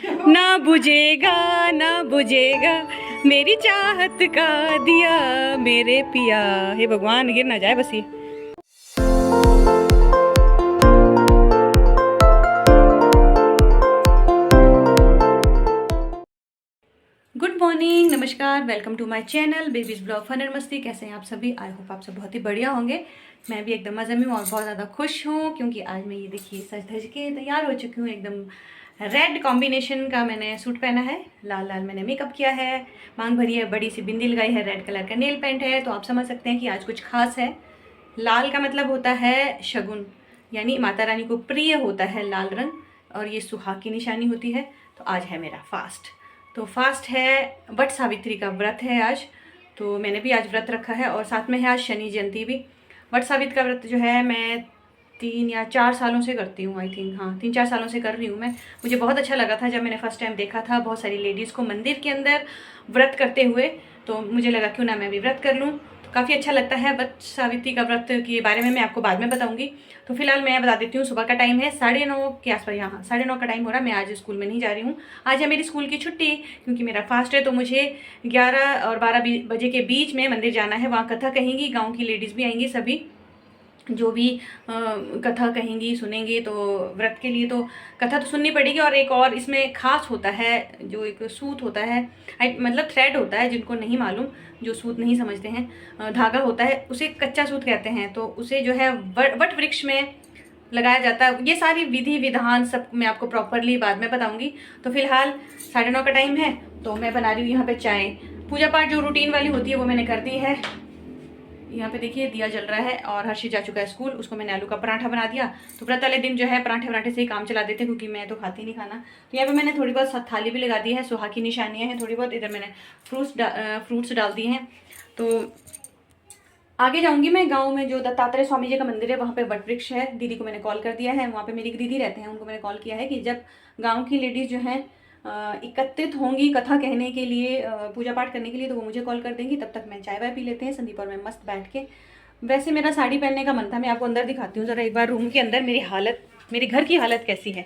ना बुझेगा ना बुझेगा मेरी चाहत का दिया मेरे पिया। हे भगवान गिर ना जाए बस ये। गुड मॉर्निंग, नमस्कार, welcome to my channel babies blog fun and masti. कैसे हैं आप सभी? आई होप आप सब बहुत ही बढ़िया होंगे। मैं भी एकदम मज़े में हूँ और बहुत ज़्यादा खुश हूँ क्योंकि आज मैं ये देखिए सज धज के तैयार हो चुकी हूँ। एकदम रेड कॉम्बिनेशन का मैंने सूट पहना है, लाल लाल मैंने मेकअप किया है, मांग भरी है, बड़ी सी बिंदी लगाई है, रेड कलर का नेल पेंट है। तो आप समझ सकते हैं कि आज कुछ खास है। लाल का मतलब होता है शगुन, यानी माता रानी को प्रिय होता है लाल रंग, और ये सुहाग की निशानी होती है। तो आज है मेरा फास्ट। तो फास्ट है, वट सावित्री का व्रत है आज। तो मैंने भी आज व्रत रखा है और साथ में है आज शनि जयंती भी। वट सावित्री का व्रत जो है मैं 3 या 4 सालों से करती हूँ, आई थिंक। हाँ, 3-4 सालों से कर रही हूँ मैं। मुझे बहुत अच्छा लगा था जब मैंने फर्स्ट टाइम देखा था बहुत सारी लेडीज़ को मंदिर के अंदर व्रत करते हुए। तो मुझे लगा क्यों ना मैं भी व्रत कर लूँ। तो काफ़ी अच्छा लगता है। वट सावित्री का व्रत के बारे में मैं आपको बाद में बताऊँगी। तो फिलहाल मैं बता देती हूँ, सुबह का टाइम है 9:30 के आसपास। यहाँ 9:30 का टाइम हो रहा है। मैं आज स्कूल में नहीं जा रही हूँ। आज है मेरी स्कूल की छुट्टी क्योंकि मेरा फास्ट है। तो मुझे 11 और 12 बजे के बीच में मंदिर जाना है। वहाँ कथा कहेंगी, गाँव की लेडीज़ भी आएंगी, सभी जो भी कथा कहेंगी सुनेंगे। तो व्रत के लिए तो कथा तो सुननी पड़ेगी। और एक और इसमें खास होता है, जो एक सूत होता है, मतलब थ्रेड होता है, जिनको नहीं मालूम, जो सूत नहीं समझते हैं, धागा होता है, उसे कच्चा सूत कहते हैं। तो उसे जो है वट वृक्ष में लगाया जाता है। ये सारी विधि विधान सब मैं आपको प्रॉपरली बाद में बताऊंगी। तो फिलहाल 9:30 का टाइम है। तो मैं बना रही हूँ यहाँ पे चाय। पूजा पाठ जो रूटीन वाली होती है वो मैंने कर दी है। यहाँ पे देखिए दिया जल रहा है और हर्षित जा चुका है स्कूल। उसको मैंने आलू का पराठा बना दिया। तो व्रत वाले दिन जो है पराठे से ही काम चला देते हैं क्योंकि मैं तो खाती नहीं खाना। तो यहाँ पे मैंने थोड़ी बहुत थाली भी लगा दी है, सुहाग की निशानियाँ हैं थोड़ी बहुत। इधर मैंने फ्रूट्स डाल दिए हैं। तो आगे जाऊंगी मैं। गांव में जो दत्तात्रेय स्वामी जी का मंदिर है वहाँ पे वट वृक्ष है। दीदी को मैंने कॉल कर दिया है, वहाँ पे मेरी एक दीदी रहते हैं, उनको मैंने कॉल किया है कि जब गाँव की लेडीज जो हैं एकत्रित होंगी कथा कहने के लिए, पूजा पाठ करने के लिए, तो वो मुझे कॉल कर देंगी। तब तक मैं चाय वाय पी लेते हैं संदीप और मैं मस्त बैठ के। वैसे मेरा साड़ी पहनने का मन था। मैं आपको अंदर दिखाती हूँ ज़रा एक बार रूम के अंदर मेरी हालत, मेरे घर की हालत कैसी है।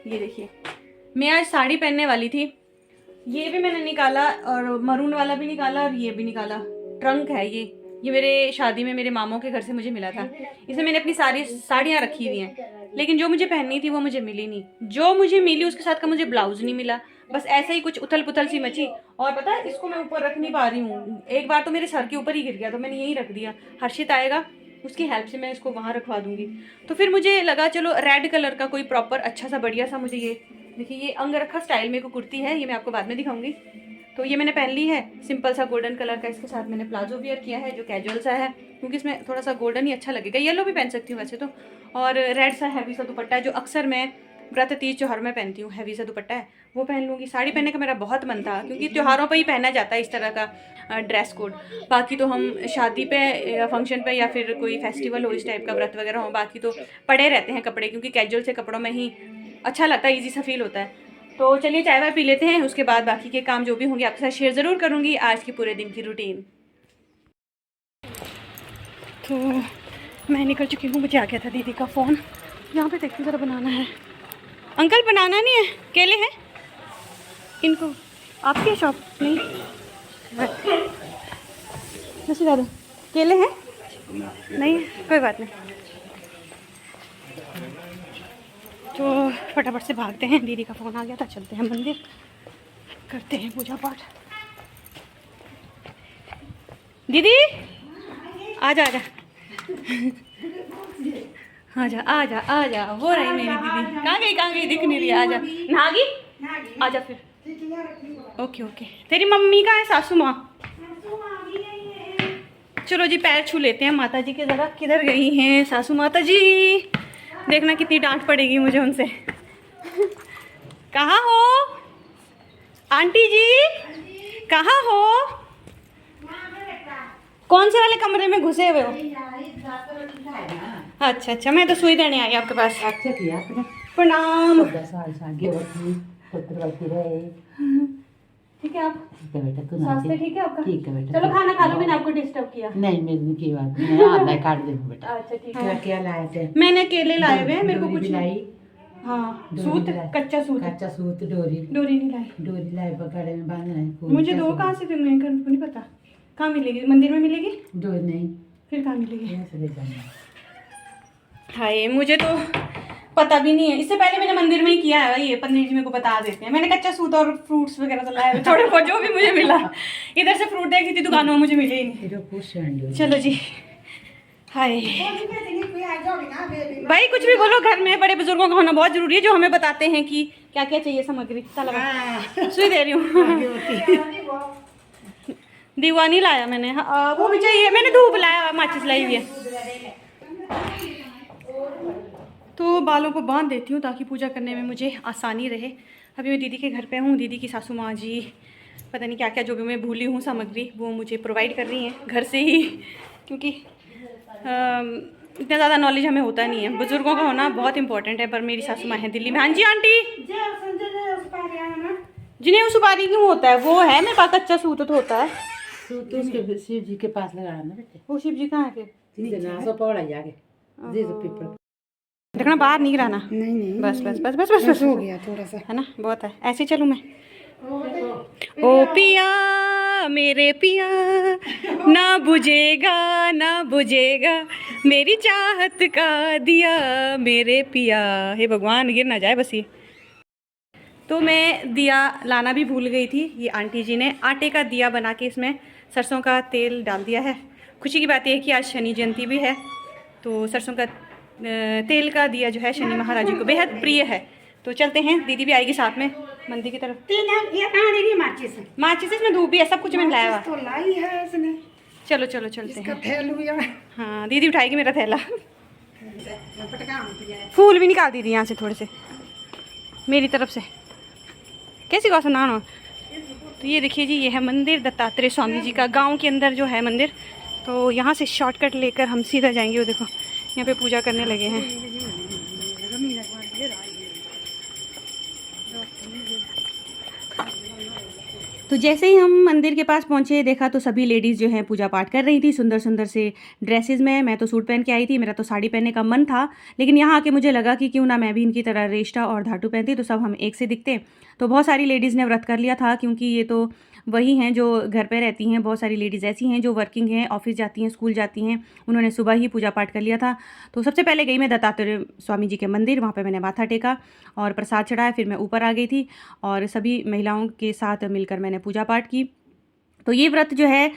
ये देखिए, मैं आज साड़ी पहनने वाली थी। ये भी मैंने निकाला और मरून वाला भी निकाला और ये भी निकाला। ट्रंक है ये मेरे शादी में मेरे मामों के घर से मुझे मिला था। इसमें मैंने अपनी सारी साड़ियाँ रखी हुई हैं, लेकिन जो मुझे पहननी थी वो मुझे मिली नहीं। जो मुझे मिली उसके साथ का मुझे ब्लाउज नहीं मिला। बस ऐसे ही कुछ उथल पुथल सी मची। और पता है, इसको मैं ऊपर रख नहीं पा रही हूँ। एक बार तो मेरे सर के ऊपर ही गिर गया, तो मैंने यहीं रख दिया। हर्षित आएगा, उसकी हेल्प से मैं इसको वहाँ रखवा दूंगी। तो फिर मुझे लगा चलो रेड कलर का कोई प्रॉपर अच्छा सा बढ़िया सा, मुझे ये देखिए, ये अंगरखा स्टाइल में को कुर्ती है, ये मैं आपको बाद में दिखाऊंगी। तो ये मैंने पहन ली है, सिंपल सा गोल्डन कलर का। इसके साथ मैंने प्लाजो वियर किया है जो कैजुअल सा है, क्योंकि इसमें थोड़ा सा गोल्डन ही अच्छा लगेगा। येलो भी पहन सकती हूँ वैसे तो। और रेड सा हैवी सा दुपट्टा है जो अक्सर मैं व्रत तीज त्योहार में पहनती हूँ। हैवी सा दुपट्टा है, वो पहन लूँगी। साड़ी पहनने का मेरा बहुत मन था क्योंकि त्योहारों पर ही पहना जाता है इस तरह का ड्रेस कोड। बाकी तो हम शादी पे या फंक्शन पे या फिर कोई फेस्टिवल हो, इस टाइप का व्रत वगैरह हो, बाकी तो पड़े रहते हैं कपड़े, क्योंकि कैजुअल से कपड़ों में ही अच्छा लगता है, ईजी सा फील होता है। तो चलिए चाय वाय पी लेते हैं, उसके बाद बाकी के काम जो भी होंगे आपके साथ शेयर ज़रूर करूँगी, आज की पूरे दिन की रूटीन। तो मैं निकल चुकी हूँ, मुझे आ गया था दीदी का फ़ोन। यहाँ पे देखते ज़रा बनाना है। अंकल बनाना नहीं है, केले हैं इनको? आपकी शॉप नहीं? वैसे ज़्यादा केले हैं नहीं, कोई बात नहीं। तो फटाफट से भागते हैं, दीदी का फ़ोन आ गया था। चलते हैं मंदिर, करते हैं पूजा पाठ। दीदी आजा आजा आजा आजा आजा, वो रही मेरी दीदी। कहाँ गई दिख नहीं रही। आजा, नहा गई? आजा फिर। Okay okay. तेरी मम्मी कहाँ है? सासू माँ? चलो जी पैर छू लेते हैं माता जी के ज़रा। किधर गई हैं सासू माता जी? देखना कितनी डांट पड़ेगी मुझे उनसे। कहाँ हो आंटी जी? कहाँ हो? कौन से वाले कमरे में घुसे हुए हो? अच्छा अच्छा, मैं तो सुई देने आई आपके पास। प्रणाम। ठीक है आप? ठीक है बेटा, तू स्वास्थ्य ठीक है आपका? ठीक है बेटा। चलो खाना खा लो, मैंने आपको डिस्टर्ब किया नहीं, मेरी की बात नहीं, मैं आधा काट देंगे बेटा। अच्छा ठीक क्या है। क्या लाए थे? मैंने केले लाए हुए हैं, मेरे को कुछ लाई। हाँ सूत, कच्चा सूत डोरी नहीं लाई। लाई पकड़े में बांधना है। मुझे दो कहाँ से फिर मेरे घर को नहीं पता कहाँ मिलेगी, मंदिर में मिलेगी? डोरी नहीं, फिर कहाँ मिलेगी? यहाँ से ले जाना। हाय मुझे तो पता भी नहीं है, इससे पहले मैंने मंदिर में ही किया है। ये पंडित जी मेरे को बता देते हैं। मैंने कच्चा सूत और फ्रूट्स वगैरह तो लाया थोड़े बहुत जो भी मुझे मिला। इधर से फ्रूट देखी थी दुकानों में, मुझे मिले ही नहीं। चलो जी हाय भाई, कुछ भी बोलो, घर में बड़े बुजुर्गों का होना बहुत जरूरी है जो हमें बताते हैं कि क्या क्या चाहिए सामग्री। सुई दे रही हूँ। दीवा नहीं लाया मैंने, वो भी चाहिए। मैंने धूप लाया, माचिस लाई हुई है। तो बालों को बांध देती हूँ ताकि पूजा करने में मुझे आसानी रहे। अभी मैं दीदी के घर पे हूँ। दीदी की सासू माँ जी पता नहीं क्या क्या जो भी मैं भूली हूँ सामग्री, वो मुझे प्रोवाइड कर रही हैं घर से ही, क्योंकि इतना ज़्यादा नॉलेज हमें होता नहीं है। बुजुर्गों का होना बहुत इंपॉर्टेंट है। पर मेरी सासू माँ है दिल्ली में। हाँ जी आंटी, जिन्हें वो सुपारी क्यों होता है? वो है मेरे पास कच्चा सूत तो होता है। शिव जी के पास लगाना बेटे। वो शिव जी कहाँ है फिर? देखना बाहर नहीं गिराना। नहीं बस बस बस बस बस बस हो गया थोड़ा सा, है ना, बहुत है। ऐसे चलूँ मैं। ओ पिया मेरे पिया, ना बुझेगा ना बुझेगा मेरी चाहत का दिया मेरे पिया। हे भगवान गिर ना जाए बस ये। तो मैं दिया लाना भी भूल गई थी। ये आंटी जी ने आटे का दिया बना के इसमें सरसों का तेल डाल दिया है। खुशी की बात यह है कि आज शनि जयंती भी है, तो सरसों का तेल का दिया जो है शनि महाराज जी को बेहद प्रिय है। तो चलते हैं, दीदी भी आएगी साथ में मंदिर की तरफ। माचिस इसमें धूप भी है, सब कुछ मैंने लाया तो लाई है इसने। चलो चलो चलते हैं। हाँ दीदी उठाएगी मेरा थैला। फूल भी निकाल दीदी यहाँ से थोड़े से मेरी तरफ से। कैसी कौन सुना। तो ये देखिए जी, ये है मंदिर दत्तात्रेय स्वामी जी का, गांव के अंदर जो है मंदिर। तो यहाँ से शॉर्टकट लेकर हम सीधा जाएंगे। वो देखो यहाँ पे पूजा करने लगे हैं। तो जैसे ही हम मंदिर के पास पहुंचे, देखा तो सभी लेडीज़ जो हैं पूजा पाठ कर रही थी सुंदर सुंदर से ड्रेसेस में। मैं तो सूट पहन के आई थी, मेरा तो साड़ी पहनने का मन था, लेकिन यहाँ आके मुझे लगा कि क्यों ना मैं भी इनकी तरह रेशा और धाटू पहनती, तो सब हम एक से दिखते। तो बहुत सारी लेडीज़ ने व्रत कर लिया था, क्योंकि ये तो वही हैं जो घर पे रहती हैं। बहुत सारी लेडीज़ ऐसी हैं जो वर्किंग हैं, ऑफिस जाती हैं, स्कूल जाती हैं। उन्होंने सुबह ही पूजा पाठ कर लिया था। तो सबसे पहले गई मैं दत्तात्रेय स्वामी जी के मंदिर, वहाँ पे मैंने माथा टेका और प्रसाद चढ़ाया। फिर मैं ऊपर आ गई थी और सभी महिलाओं के साथ मिलकर मैंने पूजा पाठ की। तो ये व्रत जो है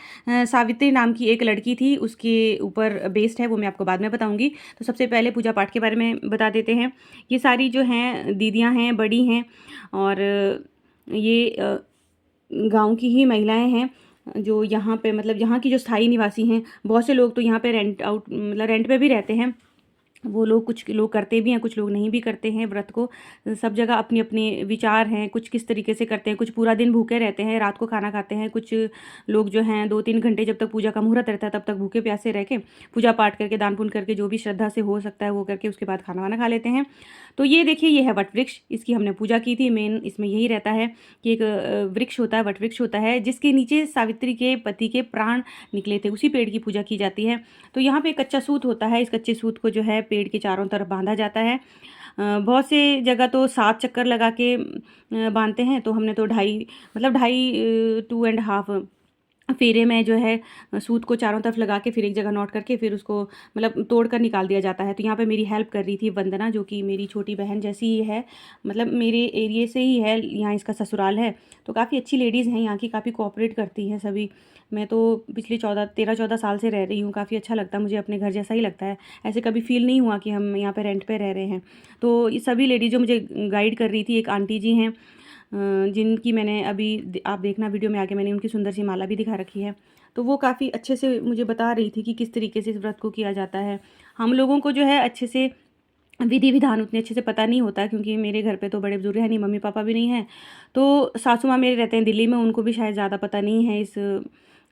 सावित्री नाम की एक लड़की थी, उसके ऊपर बेस्ड है, वो मैं आपको बाद में बताऊंगी। तो सबसे पहले पूजा पाठ के बारे में बता देते हैं। ये सारी जो हैं दीदियां हैं, बड़ी हैं, और ये गांव की ही महिलाएं हैं जो यहाँ पे, मतलब यहाँ की जो स्थायी निवासी हैं। बहुत से लोग तो यहाँ पे रेंट आउट, मतलब रेंट पे भी रहते हैं। वो लोग, कुछ लोग करते भी हैं, कुछ लोग नहीं भी करते हैं व्रत को। सब जगह अपने अपने विचार हैं, कुछ किस तरीके से करते हैं। कुछ पूरा दिन भूखे रहते हैं, रात को खाना खाते हैं। कुछ लोग जो हैं 2-3 घंटे जब तक पूजा का मुहूर्त रहता है तब तक भूखे प्यासे रह के पूजा पाठ करके, दान पुण्य करके, जो भी श्रद्धा से हो सकता है वो करके उसके बाद खाना वाना खा लेते हैं। तो ये देखिए, ये है वट वृक्ष, इसकी हमने पूजा की थी। मेन इसमें यही रहता है कि एक वृक्ष होता है, वट वृक्ष होता है, जिसके नीचे सावित्री के पति के प्राण निकले थे, उसी पेड़ की पूजा की जाती है। तो यहाँ पे कच्चा सूत होता है, इस कच्चे सूत को जो है पेड़ के चारों तरफ बांधा जाता है। बहुत से जगह तो 7 चक्कर लगा के बांधते हैं, तो हमने तो 2.5 फेरे में जो है सूत को चारों तरफ लगा के फिर एक जगह नोट करके फिर उसको मतलब तोड़ कर निकाल दिया जाता है। तो यहाँ पे मेरी हेल्प कर रही थी वंदना, जो कि मेरी छोटी बहन जैसी ही है, मतलब मेरे एरिए से ही है, यहाँ इसका ससुराल है। तो काफ़ी अच्छी लेडीज़ हैं यहाँ की, काफ़ी कोऑपरेट करती हैं सभी। मैं तो पिछले 13-14 साल से रह रही हूँ, काफ़ी अच्छा लगता है मुझे, अपने घर जैसा ही लगता है। ऐसे कभी फील नहीं हुआ कि हम यहाँ पे रेंट पे रह रहे हैं। तो ये सभी लेडीज़ जो मुझे गाइड कर रही थी, एक आंटी जी हैं जिनकी मैंने अभी आप देखना वीडियो में आके, मैंने उनकी सुंदर सी माला भी दिखा रखी है। तो वो काफ़ी अच्छे से मुझे बता रही थी कि किस तरीके से इस व्रत को किया जाता है। हम लोगों को जो है अच्छे से विधि विधान उतने अच्छे से पता नहीं होता, क्योंकि मेरे घर पे तो बड़े बुजुर्ग हैं नहीं, मम्मी पापा भी नहीं हैं। तो सासू माँ मेरे रहते हैं दिल्ली में, उनको भी शायद ज़्यादा पता नहीं है इस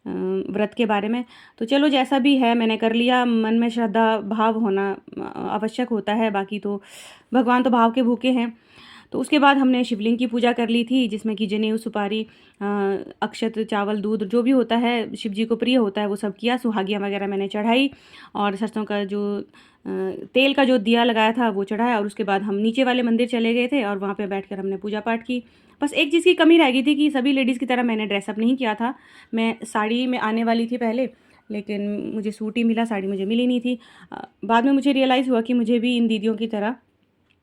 व्रत के बारे में। तो चलो जैसा भी है मैंने कर लिया। मन में श्रद्धा भाव होना आवश्यक होता है, बाकी तो भगवान तो भाव के भूखे हैं। तो उसके बाद हमने शिवलिंग की पूजा कर ली थी, जिसमें कि जनेऊ, सुपारी, अक्षत, चावल, दूध जो भी होता है शिव जी को प्रिय होता है वो सब किया। सुहागियाँ वगैरह मैंने चढ़ाई और सरसों का जो तेल का जो दिया लगाया था वो चढ़ाया। और उसके बाद हम नीचे वाले मंदिर चले गए थे और वहाँ पे बैठकर हमने पूजा पाठ की। बस एक चीज़ की कमी रह गई थी कि सभी लेडीज़ की तरह मैंने ड्रेसअप नहीं किया था। मैं साड़ी में आने वाली थी पहले, लेकिन मुझे सूट ही मिला, साड़ी मुझे मिली नहीं थी। बाद में मुझे रियलाइज़ हुआ कि मुझे भी इन दीदियों की तरह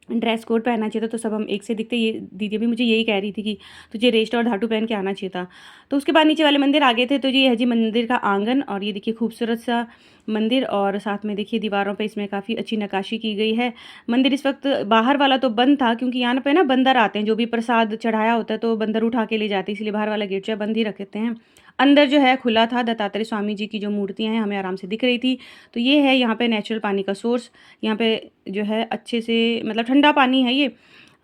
ड्रेस कोड पहनना चाहिए था, तो सब हम एक से दिखते। ये दीदी भी मुझे यही कह रही थी कि तुझे रेस्ट और धाटू पहन के आना चाहिए था। तो उसके बाद नीचे वाले मंदिर आ गए थे। तो ये है जी मंदिर का आंगन, और ये देखिए खूबसूरत सा मंदिर, और साथ में देखिए दीवारों पे इसमें काफ़ी अच्छी नक्काशी की गई है। मंदिर इस वक्त बाहर वाला तो बंद था, क्योंकि यहाँ पे ना बंदर आते हैं, जो भी प्रसाद चढ़ाया होता है तो बंदर उठा के ले जाते हैं, इसलिए बाहर वाला गेट जो है बंद ही रखते हैं। अंदर जो है खुला था। दत्तात्रेय स्वामी जी की जो मूर्तियाँ हैं हमें आराम से दिख रही थी। तो ये है यहाँ पे नेचुरल पानी का सोर्स। यहाँ पे जो है अच्छे से मतलब ठंडा पानी है ये,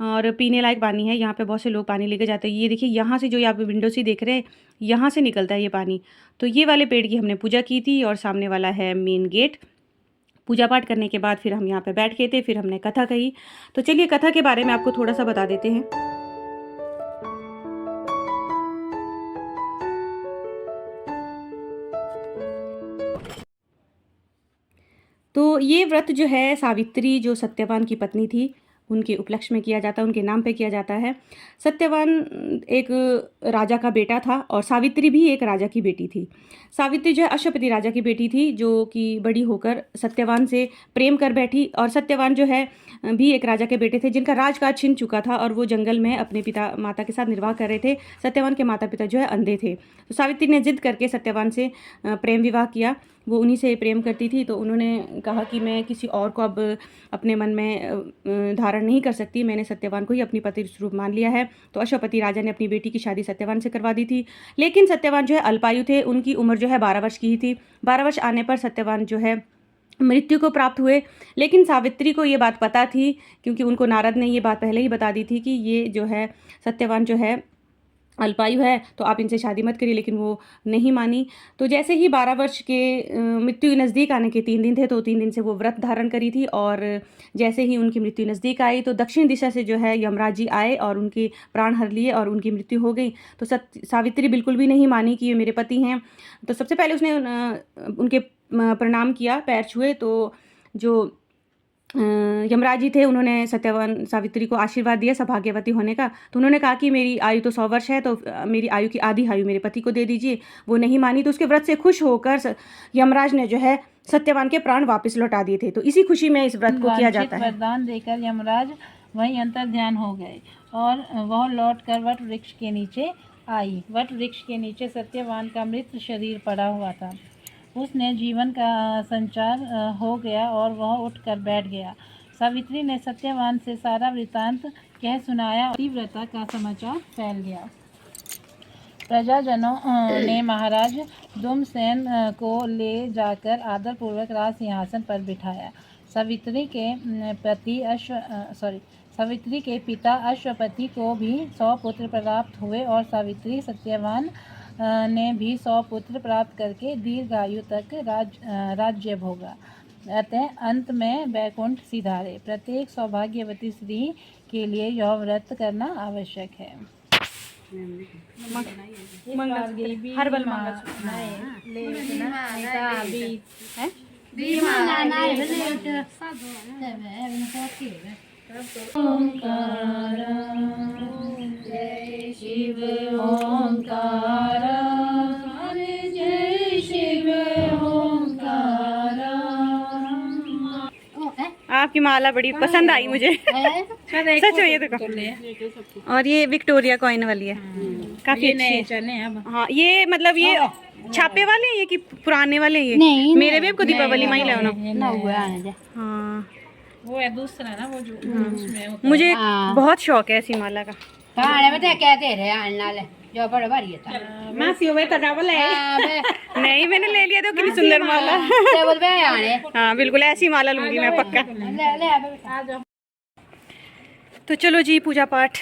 और पीने लायक पानी है। यहाँ पे बहुत से लोग पानी लेके जाते हैं। ये देखिए यहाँ से जो यहाँ पे विंडो से देख रहे हैं, यहाँ से निकलता है ये पानी। तो ये वाले पेड़ की हमने पूजा की थी, और सामने वाला है मेन गेट। पूजा पाठ करने के बाद फिर हम यहाँ पे बैठ गए थे, फिर हमने कथा कही। तो चलिए कथा के बारे में आपको थोड़ा सा बता देते हैं। तो ये व्रत जो है सावित्री, जो सत्यवान की पत्नी थी, उनके उपलक्ष्य में किया जाता है, उनके नाम पे किया जाता है। सत्यवान एक राजा का बेटा था और सावित्री भी एक राजा की बेटी थी। सावित्री जो है अश्वपति राजा की बेटी थी, जो कि बड़ी होकर सत्यवान से प्रेम कर बैठी। और सत्यवान जो है भी एक राजा के बेटे थे, जिनका राजकाज छिन चुका था और वो जंगल में अपने पिता माता के साथ निर्वाह कर रहे थे। सत्यवान के माता पिता जो है अंधे थे। तो सावित्री ने जिद करके सत्यवान से प्रेम विवाह किया। वो उन्हीं से प्रेम करती थी। तो उन्होंने कहा कि मैं किसी और को अब अपने मन में धारण नहीं कर सकती, मैंने सत्यवान को ही अपनी पति स्वरूप मान लिया है। तो अश्वपति राजा ने अपनी बेटी की शादी सत्यवान से करवा दी थी। लेकिन सत्यवान जो है अल्पायु थे, उनकी उम्र जो है 12 वर्ष की ही थी। 12 वर्ष आने पर सत्यवान जो है मृत्यु को प्राप्त हुए। लेकिन सावित्री को ये बात पता थी, क्योंकि उनको नारद ने ये बात पहले ही बता दी थी कि ये जो है सत्यवान जो है अल्पायु है, तो आप इनसे शादी मत करिए। लेकिन वो नहीं मानी। तो जैसे ही 12 वर्ष के मृत्यु नज़दीक आने के 3 दिन थे, तो 3 दिन से वो व्रत धारण करी थी। और जैसे ही उनकी मृत्यु नज़दीक आई, तो दक्षिण दिशा से जो है यमराज जी आए और उनके प्राण हर लिए और उनकी मृत्यु हो गई। तो सावित्री बिल्कुल भी नहीं मानी कि ये मेरे पति हैं। तो सबसे पहले उसने उनके प्रणाम किया, पैर छुए। तो जो यमराज जी थे, उन्होंने सत्यवान सावित्री को आशीर्वाद दिया सौभाग्यवती होने का। तो उन्होंने कहा कि मेरी आयु तो 100 वर्ष है, तो मेरी आयु की आधी आयु मेरे पति को दे दीजिए। वो नहीं मानी। तो उसके व्रत से खुश होकर यमराज ने जो है सत्यवान के प्राण वापस लौटा दिए थे। तो इसी खुशी में इस व्रत को किया जाता है। वरदान देकर यमराज वहीं अंतर ध्यान हो गए और वह लौटकर वट वृक्ष के नीचे आई। वट वृक्ष के नीचे सत्यवान का मृत शरीर पड़ा हुआ था। उसने जीवन का संचार हो गया और वह उठकर बैठ गया। सावित्री ने सत्यवान से सारा वृतांत कह सुनाया। तीव्रता का समाचार फैल गया। प्रजाजनों ने महाराज दुमसेन को ले जाकर आदरपूर्वक राज सिंहासन पर बिठाया। सावित्री के पिता अश्वपति को भी 100 पुत्र प्राप्त हुए और सावित्री सत्यवान ने भी 100 पुत्र प्राप्त करके दीर्घायु तक राज्य भोगा। अतः अंत में वैकुंठ सिधारे। प्रत्येक सौभाग्यवती स्त्री के लिए यह व्रत करना आवश्यक है। हर्बल ओंकार जय शिव ओंकार जय शिव ओंकार। आपकी माला बड़ी पसंद आई मुझे। सच में ये देखो। और ये विक्टोरिया कॉइन वाली है, काफी अच्छी चले अब। हाँ, ये मतलब ये छापे वाले हैं ये कि पुराने वाले हैं? ये मेरे भी आपको दीपावली में ही लाना। हाँ, वो है दूसरा ना, वो जो उसमें होता है। मुझे बहुत शौक है ऐसी माला का। नहीं, मैंने ले लिया। तो कितनी सुंदर माला। हाँ बिल्कुल, ऐसी माला लूंगी मैं पक्का। तो चलो जी, पूजा पाठ,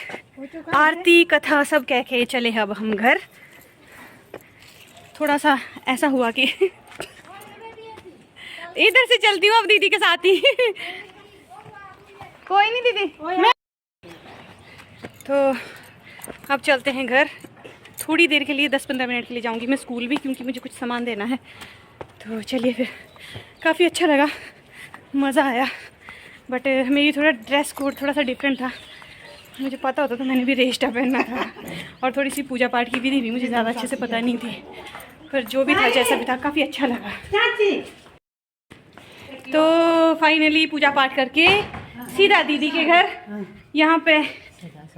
आरती, कथा सब कह के चले अब हम घर। थोड़ा सा ऐसा हुआ कि इधर से चलती हूँ अब दीदी के साथ ही। कोई नहीं दीदी, मैं तो अब चलते हैं घर। थोड़ी देर के लिए 10-15 मिनट के लिए जाऊंगी मैं स्कूल भी, क्योंकि मुझे कुछ सामान देना है। तो चलिए फिर। काफ़ी अच्छा लगा, मज़ा आया, बट मेरी थोड़ा ड्रेस कोड थोड़ा सा डिफरेंट था। मुझे पता होता तो मैंने भी रेस्टा पहनना था, और थोड़ी सी पूजा पाठ की विधि भी मुझे ज़्यादा अच्छे से पता नहीं थी, पर जो भी था जैसा भी था काफ़ी अच्छा लगा। तो फाइनली पूजा पाठ करके सीधा दीदी के घर। यहाँ पे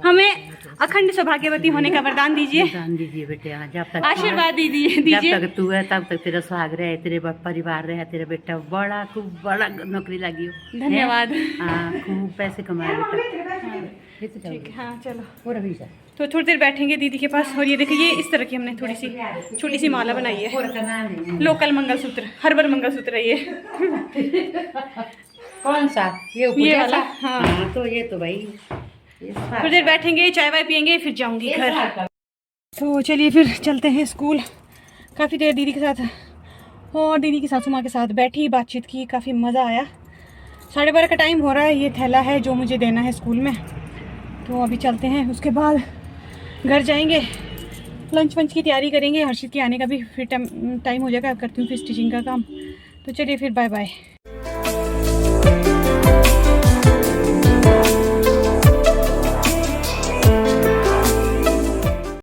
हमें अखंड सौभाग्यवती होने का वरदान दीजिए। वरदान दीजिए बेटे, जब तक आशीर्वाद दीजिए। जब तक तू है तब तक तेरा सुहाग रहे, तेरे परिवार रहे, तेरा बेटा बड़ा खूब बड़ा नौकरी लगी हो। धन्यवाद। हाँ, खूब पैसे कमाए बेटा। ठीक है, हाँ चलो। और अभी जा। तो थोड़ी देर बैठेंगे दीदी के पास। और ये देखिए, ये इस तरह की हमने थोड़ी सी छोटी सी माला बनाई है, लोकल मंगलसूत्र, हर्बल मंगलसूत्र है ये। कौन सा? ये वाला। हाँ, तो ये तो भाई थोड़ी देर बैठेंगे, चाय वाय पियेंगे, फिर जाऊंगी घर। तो चलिए फिर चलते हैं स्कूल। काफ़ी देर दीदी के साथ और दीदी की सासू माँ के साथ बैठी, बातचीत की, काफ़ी मज़ा आया। 12:30 का टाइम हो रहा है। ये थैला है जो मुझे देना है स्कूल में, तो अभी चलते हैं। उसके बाद घर जाएंगे, लंच वंच की तैयारी करेंगे। हर्षित के आने का भी फिर टाइम हो जाएगा। करती हूँ फिर स्टिचिंग का काम। तो चलिए फिर, बाय बाय।